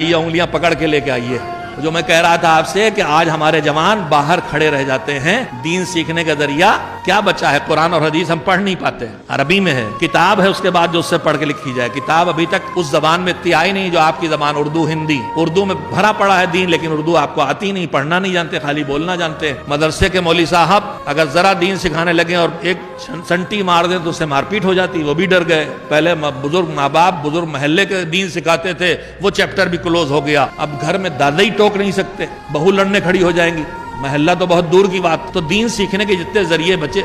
یہ انگلیاں پکڑ کے لے کے آئیے۔ جو میں کہہ رہا تھا آپ سے کہ آج ہمارے جوان باہر کھڑے رہ جاتے ہیں، دین سیکھنے کا ذریعہ کیا بچا ہے؟ قرآن اور حدیث ہم پڑھ نہیں پاتے، عربی میں ہے، کتاب ہے، اس کے بعد جو اس سے پڑھ کے لکھی جائے۔ کتاب ابھی تک اس زبان میں اتنی آئی نہیں جو آپ کی زبان اردو ہندی۔ اردو میں بھرا پڑا ہے دین، لیکن اردو آپ کو آتی نہیں، پڑھنا نہیں جانتے، خالی بولنا جانتے۔ مدرسے کے مولوی صاحب اگر ذرا دین سکھانے لگے اور ایک سنٹی مار دیں تو اس سے مار پیٹ ہو جاتی، وہ بھی ڈر گئے۔ پہلے بزرگ ماں باپ بزرگ محلے کے دین سکھاتے تھے، وہ چیپٹر بھی کلوز ہو گیا۔ اب گھر میں دادا ہی ٹوک نہیں سکتے، بہو لڑنے کھڑی ہو جائیں گی، محلہ تو بہت دور کی بات۔ تو دین سیکھنے کے جتنے ذریعے بچے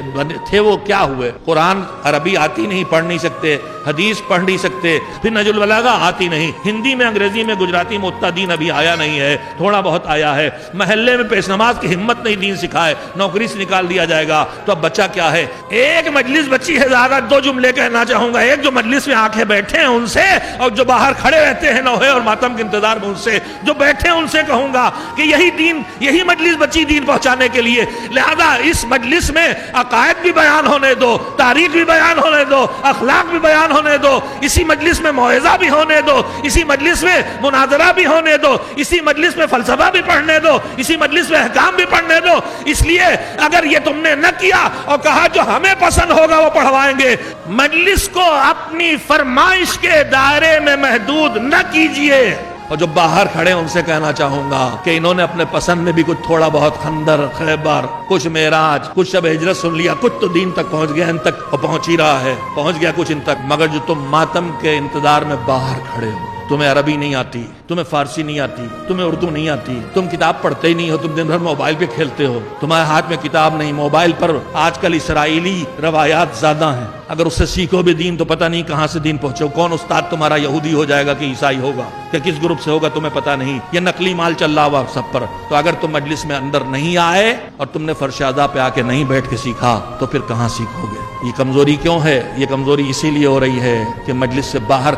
تھے وہ کیا ہوئے؟ قرآن عربی آتی نہیں، پڑھ نہیں سکتے، حدیث پڑھ نہیں سکتے، پھر نہج البلاغہ آتی نہیں، ہندی میں انگریزی میں گجراتی میں اتنا دین ابھی آیا نہیں ہے، تھوڑا بہت آیا ہے۔ محلے میں پیش نماز کی ہمت نہیں دین سکھائے، نوکری سے نکال دیا جائے گا، تو اب بچہ کیا ہے؟ ایک مجلس بچی ہے، زیادہ دو جملے کہنا چاہوں گا۔ ایک جو مجلس میں آنکھیں بیٹھے ہیں ان سے، اور جو باہر کھڑے رہتے ہیں نوحے اور ماتم کے انتظار میں ان سے، جو بیٹھے ہیں ان سے کہوں گا کہ یہی دین، یہی مجلس بچی دین پہنچانے کے لیے۔ لہذا اس مجلس میں عقائد بھی بیان ہونے دو، تاریخ بھی بیان ہونے دو، اخلاق بھی بیان ہونے دو، اسی مجلس میں موعظہ بھی ہونے دو، اسی مجلس میں مناظرہ بھی ہونے دو، اسی مجلس میں فلسفہ بھی پڑھنے دو، اسی مجلس میں احکام بھی پڑھنے دو۔ اس لیے اگر یہ تم نے نہ کیا اور کہا جو ہمیں پسند ہوگا وہ پڑھوائیں گے، مجلس کو اپنی فرمائش کے دائرے میں محدود نہ کیجئے۔ اور جو باہر کھڑے ان سے کہنا چاہوں گا کہ انہوں نے اپنے پسند میں بھی کچھ تھوڑا بہت خندر، خیبر، کچھ معراج، کچھ شب ہجرت سن لیا، کچھ تو دین تک پہنچ گیا، ان تک پہنچ ہی رہا ہے، پہنچ گیا کچھ ان تک۔ مگر جو تم ماتم کے انتظار میں باہر کھڑے ہو، تمہیں عربی نہیں آتی، تمہیں فارسی نہیں آتی، تمہیں اردو نہیں آتی، تم کتاب پڑھتے ہی نہیں ہو، تم دن بھر موبائل پہ کھیلتے ہو، تمہارے ہاتھ میں کتاب نہیں، موبائل پر آج کل اسرائیلی روایات زیادہ ہیں، اگر اس سے سیکھو بھی دین تو پتہ نہیں کہاں سے دین پہنچو، کون استاد تمہارا یہودی ہو جائے گا کہ عیسائی ہوگا، کہ کس گروپ سے ہوگا تمہیں پتہ نہیں، یہ نقلی مال چل رہا ہوا سب پر۔ تو اگر تم مجلس میں اندر نہیں آئے اور تم نے فرش اعضاء پہ آ کے نہیں بیٹھ کے سیکھا تو پھر کہاں سیکھو گے؟ یہ کمزوری کیوں ہے؟ یہ کمزوری اسی لیے ہو رہی ہے کہ مجلس سے باہر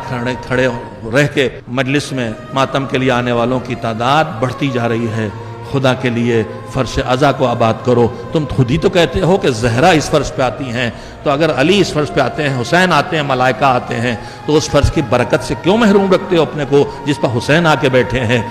کھڑے رہ کے مجلس میں ماتم کے لیے آنے والوں کی تعداد بڑھتی جا رہی ہے۔ خدا کے لیے فرش اعضاء کو آباد کرو۔ تم خود ہی تو کہتے ہو کہ زہرا اس فرش پہ آتی ہیں، تو اگر علی اس فرش پہ آتے ہیں، حسین آتے ہیں، ملائکہ آتے ہیں، تو اس فرش کی برکت سے کیوں محروم رکھتے ہو اپنے کو جس پر حسین آ کے بیٹھے ہیں؟